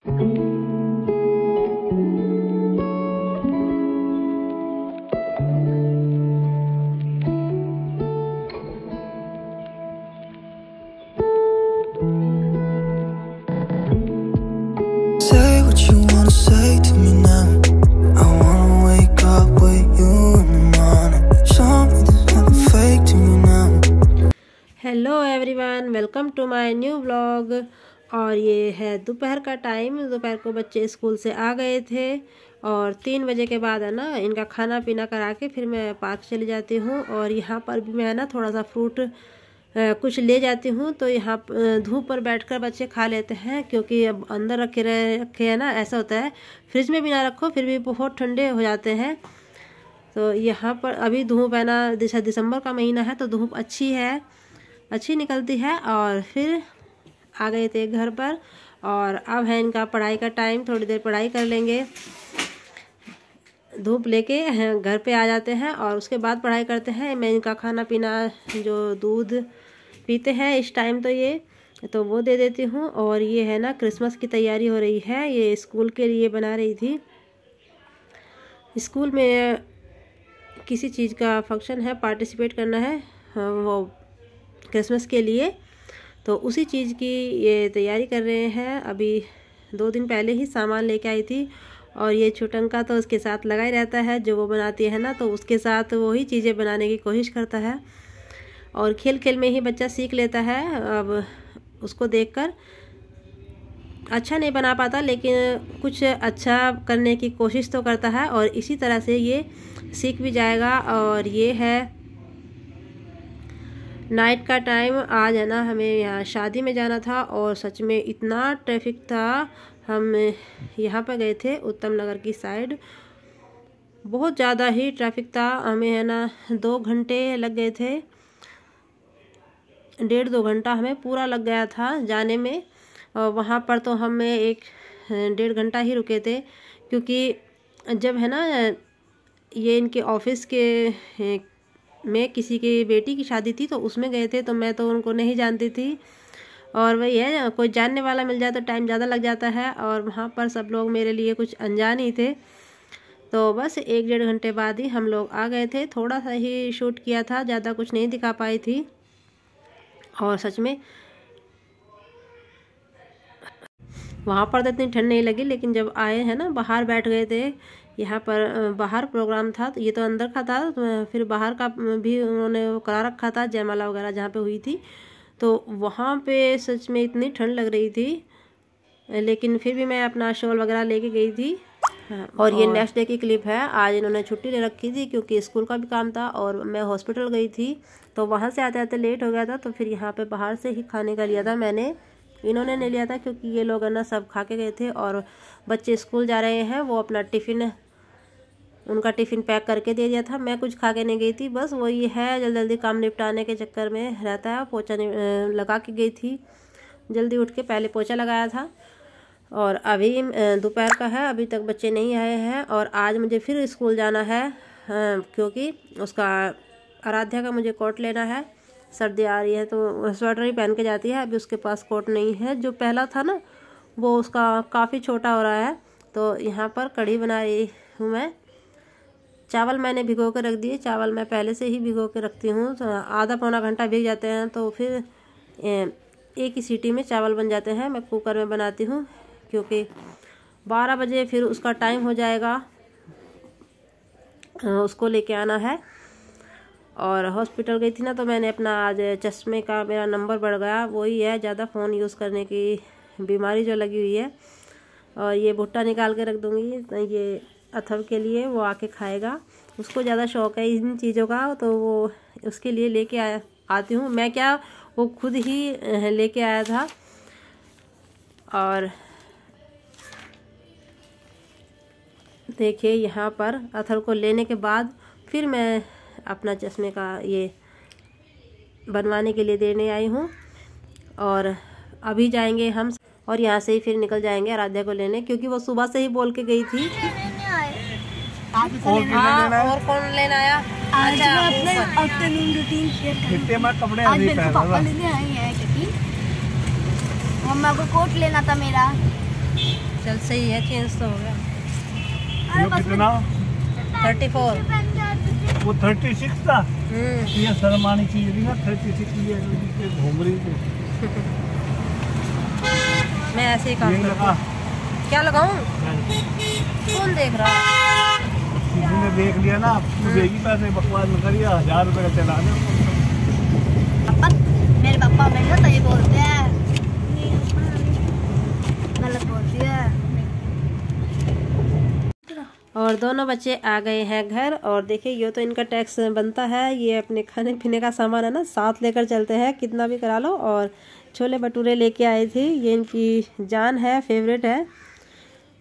Say what you wanna say to me now. I wanna wake up with you in the morning. Show me there's nothing fake to me now. Hello everyone, welcome to my new vlog. और ये है दोपहर का time. दोपहर को बच्चे school से आ गए थे और 3 बजे के बाद है ना इनका खाना पीना करा के फिर मैं पार्क चली जाती हूँ। और यहाँ पर भी मैं ना थोड़ा सा फ्रूट कुछ ले जाती हूँ, तो यहाँ धूप पर बैठकर बच्चे खा लेते हैं, क्योंकि अब अंदर रखे हैं ना, ऐसा होता है फ्रिज में भी ना रखो फिर भी बहुत ठंडे हो जाते हैं। तो यहाँ पर अभी धूप है ना, दिसंबर का महीना है तो धूप अच्छी निकलती है। और फिर आ गए थे घर पर और अब है इनका पढ़ाई का टाइम। थोड़ी देर पढ़ाई कर लेंगे, धूप लेके घर पे आ जाते हैं और उसके बाद पढ़ाई करते हैं। मैं इनका खाना पीना, जो दूध पीते हैं इस टाइम तो वो दे देती हूँ। और ये है ना क्रिसमस की तैयारी हो रही है, ये स्कूल के लिए बना रही थी। स्कूल में किसी चीज़ का फंक्शन है, पार्टिसिपेट करना है वो क्रिसमस के लिए, तो उसी चीज़ की ये तैयारी कर रहे हैं। अभी 2 दिन पहले ही सामान लेके आई थी और ये छोटंका तो उसके साथ लगा ही रहता है, जो वो बनाती है ना तो उसके साथ वही चीज़ें बनाने की कोशिश करता है। और खेल खेल में ही बच्चा सीख लेता है। अब उसको देखकर अच्छा नहीं बना पाता, लेकिन कुछ अच्छा करने की कोशिश तो करता है और इसी तरह से ये सीख भी जाएगा। और ये है नाइट का टाइम। आज है ना हमें यहाँ शादी में जाना था और सच में इतना ट्रैफिक था। हम यहाँ पर गए थे उत्तम नगर की साइड, बहुत ज़्यादा ही ट्रैफिक था। हमें है ना 2 घंटे लग गए थे, 1.5-2 घंटा हमें पूरा लग गया था जाने में। और वहाँ पर तो हमें 1-1.5 घंटा ही रुके थे, क्योंकि जब है ना ये इनके ऑफिस के में किसी की बेटी की शादी थी तो उसमें गए थे, तो मैं तो उनको नहीं जानती थी। और वही है, कोई जानने वाला मिल जाए तो टाइम ज़्यादा लग जाता है, और वहाँ पर सब लोग मेरे लिए कुछ अनजान ही थे। तो बस 1-1.5 घंटे बाद ही हम लोग आ गए थे। थोड़ा सा ही शूट किया था, ज़्यादा कुछ नहीं दिखा पाई थी। और सच में वहाँ पर तो इतनी ठंड नहीं लगी, लेकिन जब आए हैं ना बाहर बैठ गए थे। यहाँ पर बाहर प्रोग्राम था, तो ये तो अंदर का था, तो फिर बाहर का भी उन्होंने वो करा रखा था, जयमाला वगैरह जहाँ पे हुई थी। तो वहाँ पे सच में इतनी ठंड लग रही थी, लेकिन फिर भी मैं अपना शॉल वगैरह लेके गई थी। और ये नेक्स्ट डे की क्लिप है। आज इन्होंने छुट्टी ले रखी थी क्योंकि स्कूल का भी काम था और मैं हॉस्पिटल गई थी, तो वहाँ से आते आते लेट हो गया था। तो फिर यहाँ पे बाहर से ही खाने का लिया था मैंने, इन्होंने नहीं लिया था, क्योंकि ये लोग है ना सब खा के गए थे। और बच्चे स्कूल जा रहे हैं, वो अपना उनका टिफ़िन पैक करके दे दिया था। मैं कुछ खा के नहीं गई थी, बस वही है जल्दी जल्दी काम निपटाने के चक्कर में रहता है। पोछा लगा के गई थी, जल्दी उठ के पहले पोछा लगाया था। और अभी दोपहर का है, अभी तक बच्चे नहीं आए हैं। और आज मुझे फिर स्कूल जाना है, क्योंकि उसका आराध्या का मुझे कोट लेना है। सर्दी आ रही है तो स्वेटर ही पहन के जाती है, अभी उसके पास कोट नहीं है। जो पहला था ना वो उसका काफ़ी छोटा हो रहा है। तो यहाँ पर कढ़ी बना रही हूँ मैं। चावल मैंने भिगो के रख दिए, चावल मैं पहले से ही भिगो के रखती हूँ, तो आधा-पौना घंटा भीग जाते हैं, तो फिर एक ही सीटी में चावल बन जाते हैं। मैं कुकर में बनाती हूँ, क्योंकि 12 बजे फिर उसका टाइम हो जाएगा, उसको लेके आना है। और हॉस्पिटल गई थी ना, तो मैंने अपना आज चश्मे का मेरा नंबर बढ़ गया, वही है ज़्यादा फ़ोन यूज़ करने की बीमारी जो लगी हुई है। और ये भुट्टा निकाल के रख दूँगी, तो ये अथर्व के लिए वो आके खाएगा, उसको ज़्यादा शौक़ है इन चीज़ों का, तो वो उसके लिए लेके आती हूँ। मैं क्या, वो खुद ही लेके आया था। और देखिए यहाँ पर अथर्व को लेने के बाद फिर मैं अपना चश्मे का ये बनवाने के लिए देने आई हूँ। और अभी जाएंगे हम, और यहाँ से ही फिर निकल जाएंगे आराध्या को लेने, क्योंकि वो सुबह से ही बोल के गई थी। और कौन लेना आया? आज मैं अपने आफ्टरनून रूटीन शेयर करूंगी। आज मेरे को पापा लेने आए हैं, क्योंकि मम्मा को कोट लेना था मेरा। चल सही है, चेंज तो हो गया। ये कितना? 34। वो 36 था। ये शर्मानी चीज थी ना, 36 ये घूम रही थी। मैं ऐसे ही काम करता हूँ। क्या लगाऊं? कौन देख रहा है? किसी ने देख लिया ना, तू देगी पैसे, बकवास न करिए, 1000 रुपये का चला दे। मेरे पापा मेरे को तो ये बोलते हैं, गलत बोलती है। और दोनों बच्चे आ गए हैं घर। और देखिए ये तो इनका टैक्स बनता है, ये अपने खाने पीने का सामान है ना साथ लेकर चलते हैं, कितना भी करा लो। और छोले भटूरे लेके आई थी, ये इनकी जान है, फेवरेट है।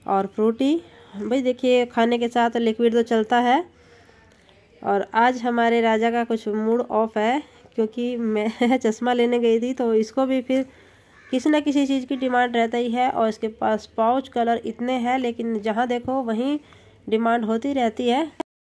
और फ्रूटी भाई देखिए, खाने के साथ लिक्विड तो चलता है। और आज हमारे राजा का कुछ मूड ऑफ है, क्योंकि मैं चश्मा लेने गई थी तो इसको भी फिर किसी न किसी चीज़ की डिमांड रहता ही है। और इसके पास पाउच कलर इतने हैं, लेकिन जहाँ देखो वहीं डिमांड होती रहती है।